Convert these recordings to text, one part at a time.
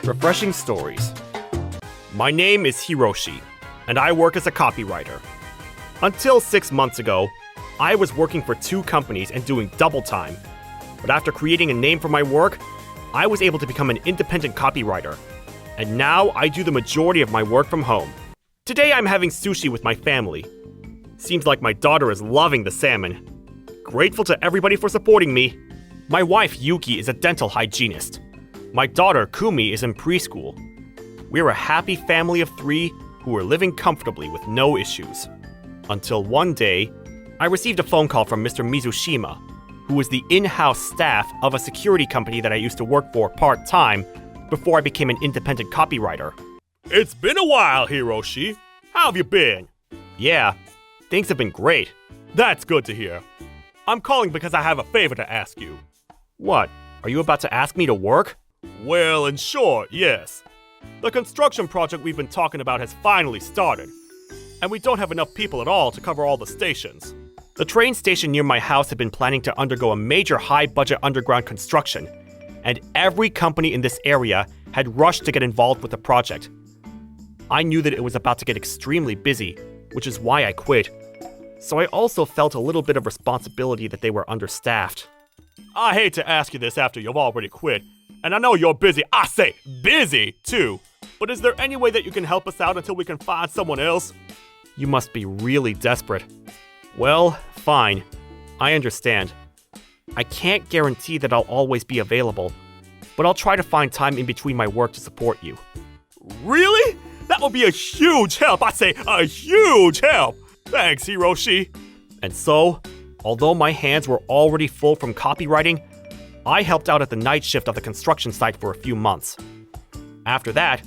Refreshing stories. My name is Hiroshi, and I work as a copywriter. Until 6 months ago, I was working for 2 companies and doing double time. But after creating a name for my work, I was able to become an independent copywriter. And now I do the majority of my work from home. Today I'm having sushi with my family. Seems like my daughter is loving the salmon. Grateful to everybody for supporting me. My wife Yuki is a dental hygienist. My daughter Kumi is in preschool. We're a happy family of 3 who are living comfortably with no issues. Until one day, I received a phone call from Mr. Mizushima, who is the in-house staff of a security company that I used to work for part-time before I became an independent copywriter. It's been a while, Hiroshi. How have you been? Yeah, things have been great. That's good to hear. I'm calling because I have a favor to ask you. What? Are you about to ask me to work? Well, in short, yes. The construction project we've been talking about has finally started, and we don't have enough people at all to cover all the stations. The train station near my house had been planning to undergo a major high-budget underground construction, and every company in this area had rushed to get involved with the project. I knew that it was about to get extremely busy, which is why I quit. So I also felt a little bit of responsibility that they were understaffed. I hate to ask you this after you've already quit, and I know you're busy. I say busy, too. But is there any way that you can help us out until we can find someone else? You must be really desperate. Well, fine. I understand. I can't guarantee that I'll always be available, but I'll try to find time in between my work to support you. Really? That would be a huge help. I say a huge help. Thanks, Hiroshi. And so, although my hands were already full from copywriting, I helped out at the night shift of the construction site for a few months. After that,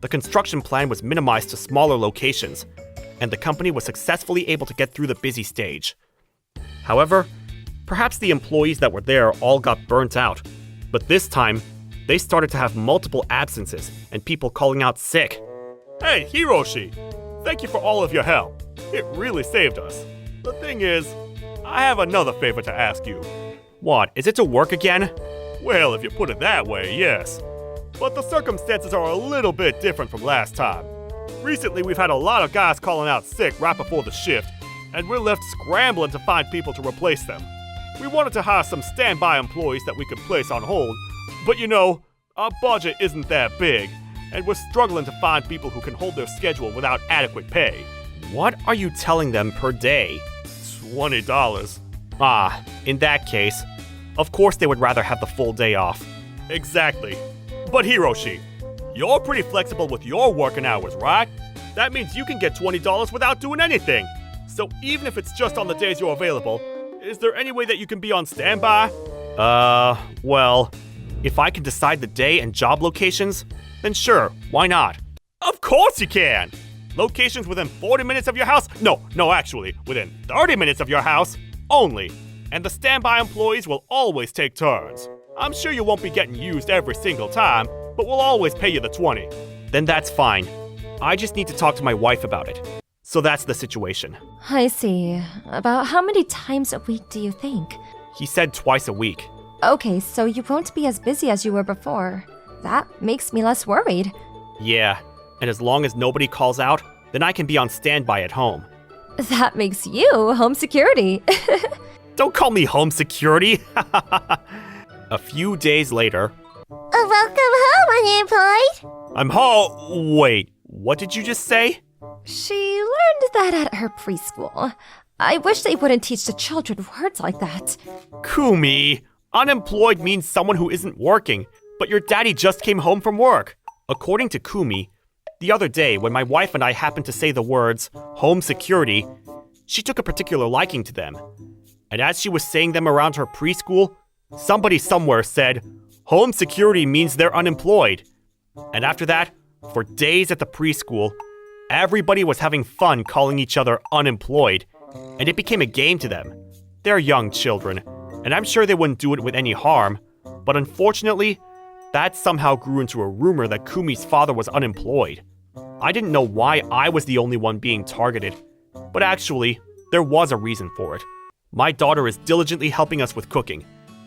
the construction plan was minimized to smaller locations, and the company was successfully able to get through the busy stage. However, perhaps the employees that were there all got burnt out, but this time, they started to have multiple absences and people calling out sick. Hey, Hiroshi, thank you for all of your help. It really saved us. The thing is, I have another favor to ask you. What, is it to work again? Well, if you put it that way, yes. But the circumstances are a little bit different from last time. Recently, we've had a lot of guys calling out sick right before the shift, and we're left scrambling to find people to replace them. We wanted to hire some standby employees that we could place on hold, but you know, our budget isn't that big, and we're struggling to find people who can hold their schedule without adequate pay. What are you telling them per day? $20. Ah, in that case, of course they would rather have the full day off. Exactly. But Hiroshi, you're pretty flexible with your working hours, right? That means you can get $20 without doing anything. So even if it's just on the days you're available, is there any way that you can be on standby? Well, if I can decide the day and job locations, then sure, why not? Of course you can! Locations within 40 minutes of your house? No, actually, within 30 minutes of your house only. And the standby employees will always take turns. I'm sure you won't be getting used every single time, but we'll always pay you the 20. Then that's fine. I just need to talk to my wife about it. So that's the situation. I see. About how many times a week do you think? He said twice a week. Okay, so you won't be as busy as you were before. That makes me less worried. Yeah, and as long as nobody calls out, then I can be on standby at home. That makes you home security. Don't call me home security. A few days later... Welcome home, unemployed. I'm home. Wait, what did you just say? She learned that at her preschool. I wish they wouldn't teach the children words like that. Kumi, unemployed means someone who isn't working, but your daddy just came home from work. According to Kumi, the other day when my wife and I happened to say the words home security, she took a particular liking to them. And as she was saying them around her preschool, somebody somewhere said, home security means they're unemployed. And after that, for days at the preschool, everybody was having fun calling each other unemployed, and it became a game to them. They're young children, and I'm sure they wouldn't do it with any harm, but unfortunately, that somehow grew into a rumor that Kumi's father was unemployed. I didn't know why I was the only one being targeted, but actually, there was a reason for it. My daughter is diligently helping us with cooking.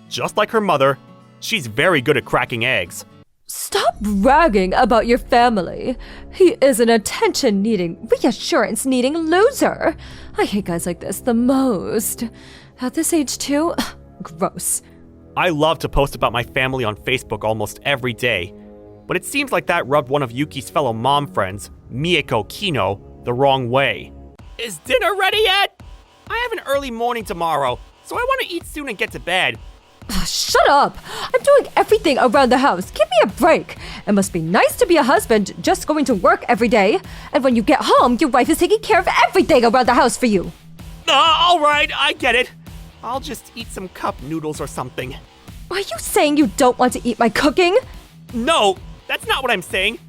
Just like her mother, she's very good at cracking eggs. Stop bragging about your family. He is an attention-needing, reassurance-needing loser. I hate guys like this the most. At this age, too? Gross. I love to post about my family on Facebook almost every day, but it seems like that rubbed one of Yuki's fellow mom friends, Mieko Kino, the wrong way. Is dinner ready yet? I have an early morning tomorrow, so I want to eat soon and get to bed. Shut up! I'm doing everything around the house. Give me a break. It must be nice to be a husband just going to work every day. And when you get home, your wife is taking care of everything around the house for you. All right, I get it. I'll just eat some cup noodles or something. Are you saying you don't want to eat my cooking? No, that's not what I'm saying.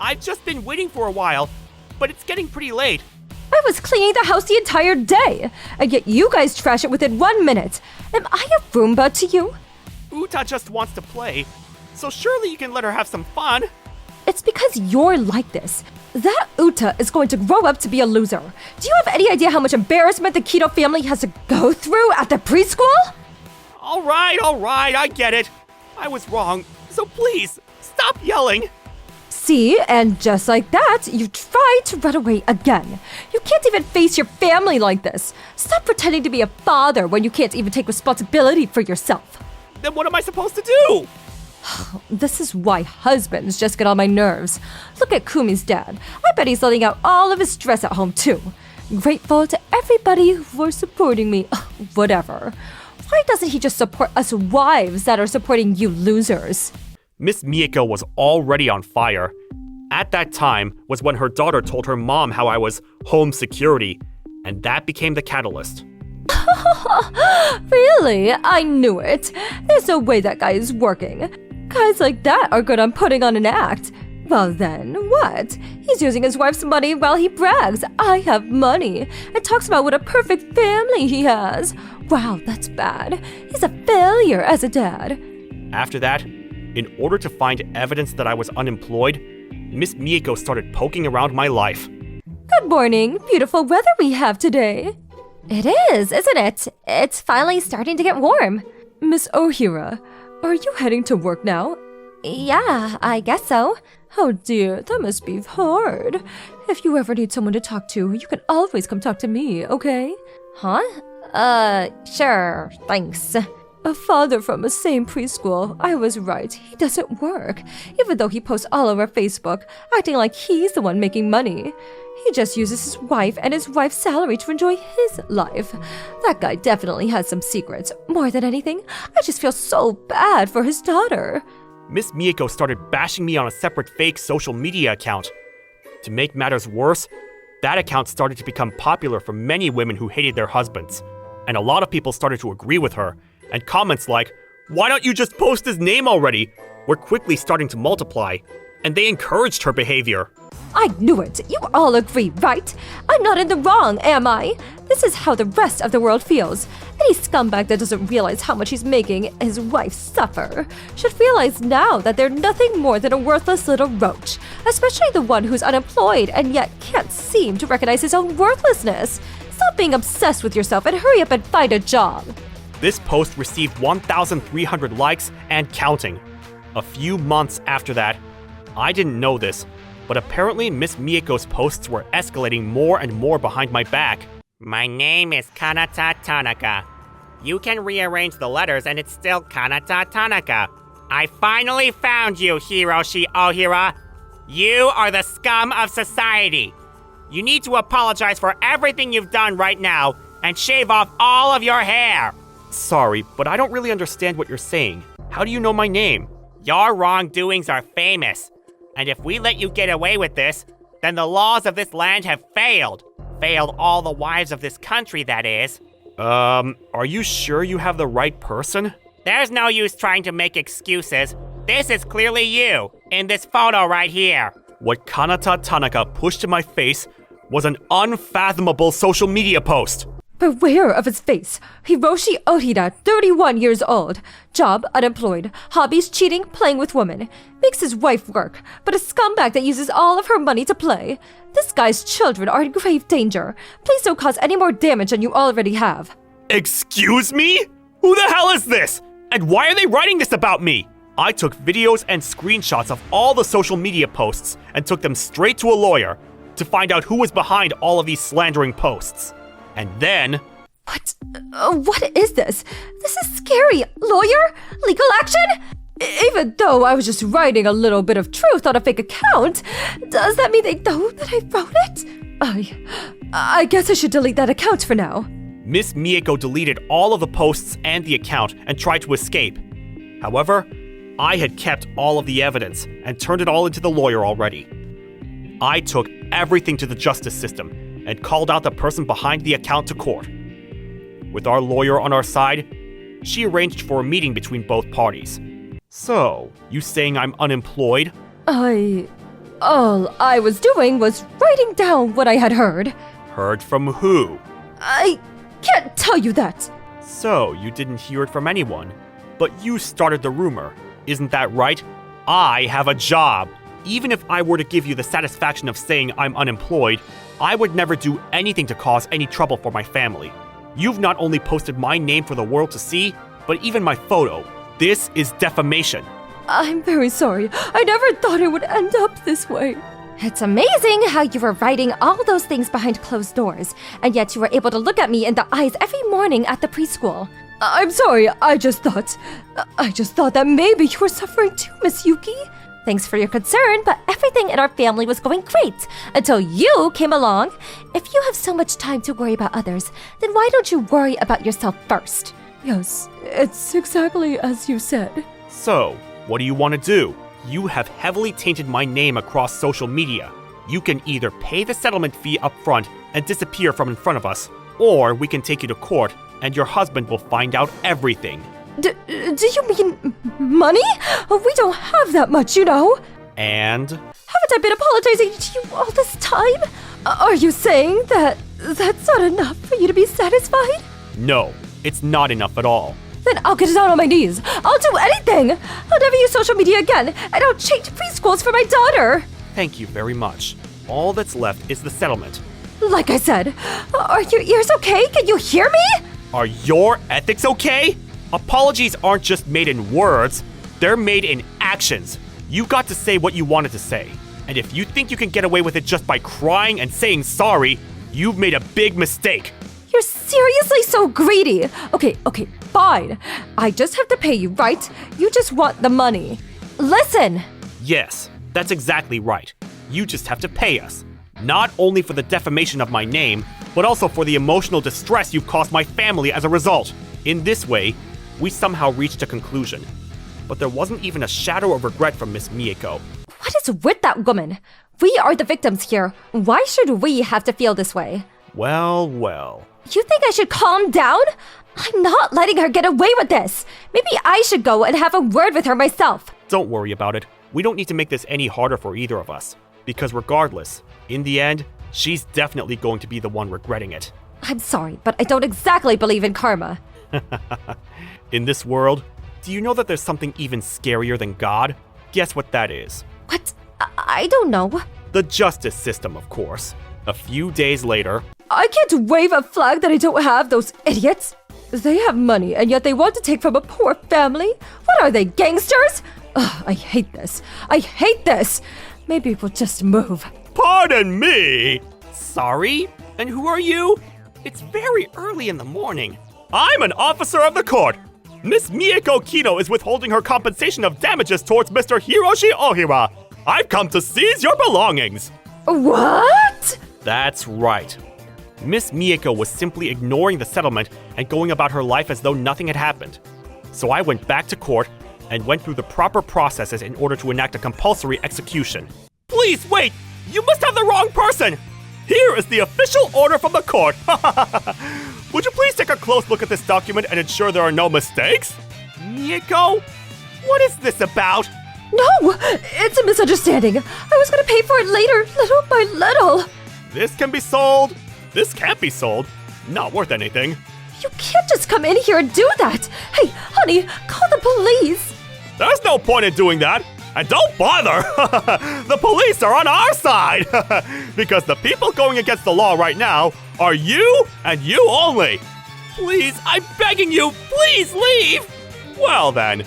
I've just been waiting for a while, but it's getting pretty late. I was cleaning the house the entire day, and yet you guys trash it within 1 minute. Am I a Roomba to you? Uta just wants to play, so surely you can let her have some fun. It's because you're like this. That Uta is going to grow up to be a loser. Do you have any idea how much embarrassment the Kido family has to go through at the preschool? All right, I get it. I was wrong, so please, stop yelling. See, and just like that, you try to run away again. You can't even face your family like this. Stop pretending to be a father when you can't even take responsibility for yourself. Then what am I supposed to do? This is why husbands just get on my nerves. Look at Kumi's dad. I bet he's letting out all of his stress at home too. Grateful to everybody for supporting me. Whatever. Why doesn't he just support us wives that are supporting you losers? Miss Mieko was already on fire. At that time was when her daughter told her mom how I was home security, and that became the catalyst. Really? I knew it. There's no way that guy is working. Guys like that are good on putting on an act. Well then, what? He's using his wife's money while he brags, I have money, and talks about what a perfect family he has. Wow, that's bad. He's a failure as a dad. After that, in order to find evidence that I was unemployed, Miss Mieko started poking around my life. Good morning. Beautiful weather we have today. It is, isn't it? It's finally starting to get warm. Miss Ohira, are you heading to work now? Yeah, I guess so. Oh dear, that must be hard. If you ever need someone to talk to, you can always come talk to me, okay? Huh? Sure, thanks. A father from the same preschool. I was right. He doesn't work. Even though he posts all over Facebook, acting like he's the one making money. He just uses his wife and his wife's salary to enjoy his life. That guy definitely has some secrets. More than anything, I just feel so bad for his daughter. Miss Mieko started bashing me on a separate fake social media account. To make matters worse, that account started to become popular for many women who hated their husbands. And a lot of people started to agree with her. And comments like, "Why don't you just post his name already?" were quickly starting to multiply, and they encouraged her behavior. I knew it. You all agree, right? I'm not in the wrong, am I? This is how the rest of the world feels. Any scumbag that doesn't realize how much he's making his wife suffer should realize now that they're nothing more than a worthless little roach, especially the one who's unemployed and yet can't seem to recognize his own worthlessness. Stop being obsessed with yourself and hurry up and find a job. This post received 1,300 likes and counting. A few months after that, I didn't know this, but apparently Miss Mieko's posts were escalating more and more behind my back. My name is Kanata Tanaka. You can rearrange the letters and it's still Kanata Tanaka. I finally found you, Hiroshi Ohira. You are the scum of society. You need to apologize for everything you've done right now and shave off all of your hair. Sorry, but I don't really understand what you're saying. How do you know my name? Your wrongdoings are famous. And if we let you get away with this, then the laws of this land have failed. Failed all the wives of this country, that is. Are you sure you have the right person? There's no use trying to make excuses. This is clearly you, in this photo right here. What Kanata Tanaka pushed in my face was an unfathomable social media post. Beware of his face. Hiroshi Ohira, 31 years old. Job, unemployed. Hobbies, cheating, playing with women. Makes his wife work, but a scumbag that uses all of her money to play. This guy's children are in grave danger. Please don't cause any more damage than you already have. Excuse me? Who the hell is this? And why are they writing this about me? I took videos and screenshots of all the social media posts and took them straight to a lawyer to find out who was behind all of these slandering posts. And then... What is this? This is scary. Lawyer? Legal action? Even though I was just writing a little bit of truth on a fake account, does that mean they know that I wrote it? I guess I should delete that account for now. Miss Mieko deleted all of the posts and the account and tried to escape. However, I had kept all of the evidence and turned it all into the lawyer already. I took everything to the justice system and called out the person behind the account to court. With our lawyer on our side, she arranged for a meeting between both parties. So, you saying I'm unemployed? All I was doing was writing down what I had heard. Heard from who? I can't tell you that. So, you didn't hear it from anyone, but you started the rumor. Isn't that right? I have a job. Even if I were to give you the satisfaction of saying I'm unemployed, I would never do anything to cause any trouble for my family. You've not only posted my name for the world to see, but even my photo. This is defamation. I'm very sorry. I never thought it would end up this way. It's amazing how you were writing all those things behind closed doors, and yet you were able to look at me in the eyes every morning at the preschool. I'm sorry. I just thought that maybe you were suffering too, Miss Yuki. Thanks for your concern, but everything in our family was going great until you came along. If you have so much time to worry about others, then why don't you worry about yourself first? Yes, it's exactly as you said. So, what do you want to do? You have heavily tainted my name across social media. You can either pay the settlement fee up front and disappear from in front of us, or we can take you to court and your husband will find out everything. Do you mean money? We don't have that much, you know. And? Haven't I been apologizing to you all this time? Are you saying that that's not enough for you to be satisfied? No, it's not enough at all. Then I'll get down on my knees. I'll do anything. I'll never use social media again, and I'll change preschools for my daughter. Thank you very much. All that's left is the settlement. Like I said, are your ears okay? Can you hear me? Are your ethics okay? Apologies aren't just made in words, they're made in actions. You got to say what you wanted to say. And if you think you can get away with it just by crying and saying sorry, you've made a big mistake. You're seriously so greedy. Okay, fine. I just have to pay you, right? You just want the money. Listen! Yes, that's exactly right. You just have to pay us. Not only for the defamation of my name, but also for the emotional distress you've caused my family as a result. In this way, we somehow reached a conclusion. But there wasn't even a shadow of regret from Miss Mieko. What is with that woman? We are the victims here. Why should we have to feel this way? Well. You think I should calm down? I'm not letting her get away with this. Maybe I should go and have a word with her myself. Don't worry about it. We don't need to make this any harder for either of us. Because regardless, in the end, she's definitely going to be the one regretting it. I'm sorry, but I don't exactly believe in karma. In this world, do you know that there's something even scarier than God? Guess what that is? What? I don't know. The justice system, of course. A few days later... I can't wave a flag that I don't have, those idiots! They have money, and yet they want to take from a poor family? What are they, gangsters? Ugh, I hate this. I hate this! Maybe we'll just move. Pardon me! Sorry? And who are you? It's very early in the morning. I'm an officer of the court! Miss Mieko Kino is withholding her compensation of damages towards Mr. Hiroshi Ohira. I've come to seize your belongings! What? That's right. Miss Mieko was simply ignoring the settlement and going about her life as though nothing had happened. So I went back to court and went through the proper processes in order to enact a compulsory execution. Please wait! You must have the wrong person! Here is the official order from the court! Would you please take a close look at this document and ensure there are no mistakes? Mieko? What is this about? No! It's a misunderstanding. I was gonna pay for it later, little by little. This can be sold. This can't be sold. Not worth anything. You can't just come in here and do that. Hey, honey, call the police. There's no point in doing that. And don't bother! The police are on our side! Because the people going against the law right now are you and you only! Please, I'm begging you, please leave! Well then,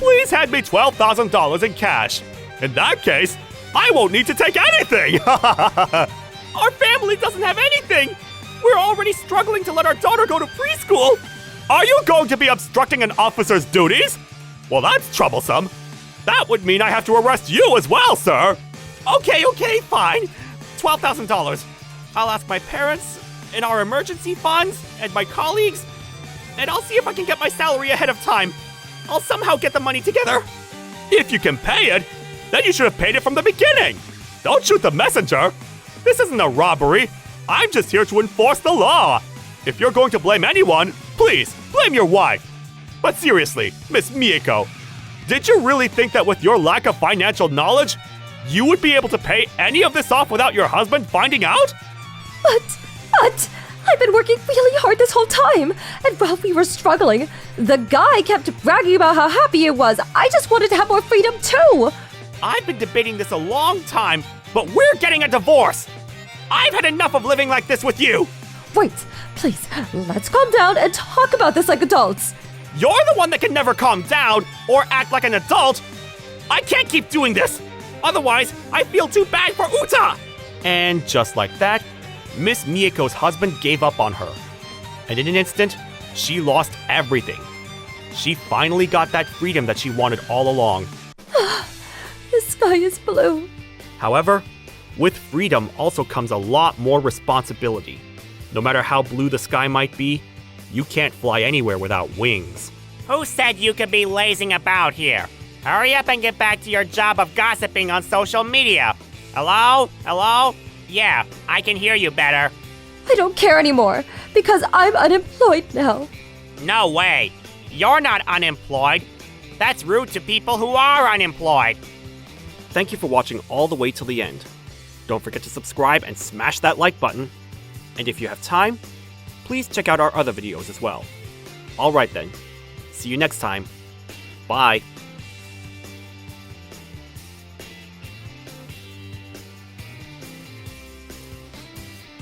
please hand me $12,000 in cash. In that case, I won't need to take anything! Our family doesn't have anything! We're already struggling to let our daughter go to preschool! Are you going to be obstructing an officer's duties? Well, that's troublesome. That would mean I have to arrest you as well, sir! Okay, fine. $12,000. I'll ask my parents, and our emergency funds, and my colleagues, and I'll see if I can get my salary ahead of time. I'll somehow get the money together. If you can pay it, then you should have paid it from the beginning! Don't shoot the messenger! This isn't a robbery! I'm just here to enforce the law! If you're going to blame anyone, please, blame your wife! But seriously, Miss Mieko, did you really think that with your lack of financial knowledge, you would be able to pay any of this off without your husband finding out? But, I've been working really hard this whole time, and while we were struggling, the guy kept bragging about how happy he was. I just wanted to have more freedom too. I've been debating this a long time, but we're getting a divorce! I've had enough of living like this with you! Wait, please, let's calm down and talk about this like adults. You're the one that can never calm down or act like an adult! I can't keep doing this! Otherwise, I feel too bad for Uta! And just like that, Miss Mieko's husband gave up on her. And in an instant, she lost everything. She finally got that freedom that she wanted all along. The sky is blue. However, with freedom also comes a lot more responsibility. No matter how blue the sky might be, you can't fly anywhere without wings. Who said you could be lazing about here? Hurry up and get back to your job of gossiping on social media. Hello? Hello? Yeah, I can hear you better. I don't care anymore, because I'm unemployed now. No way. You're not unemployed. That's rude to people who are unemployed. Thank you for watching all the way till the end. Don't forget to subscribe and smash that like button. And if you have time, please check out our other videos as well. Alright then, see you next time. Bye.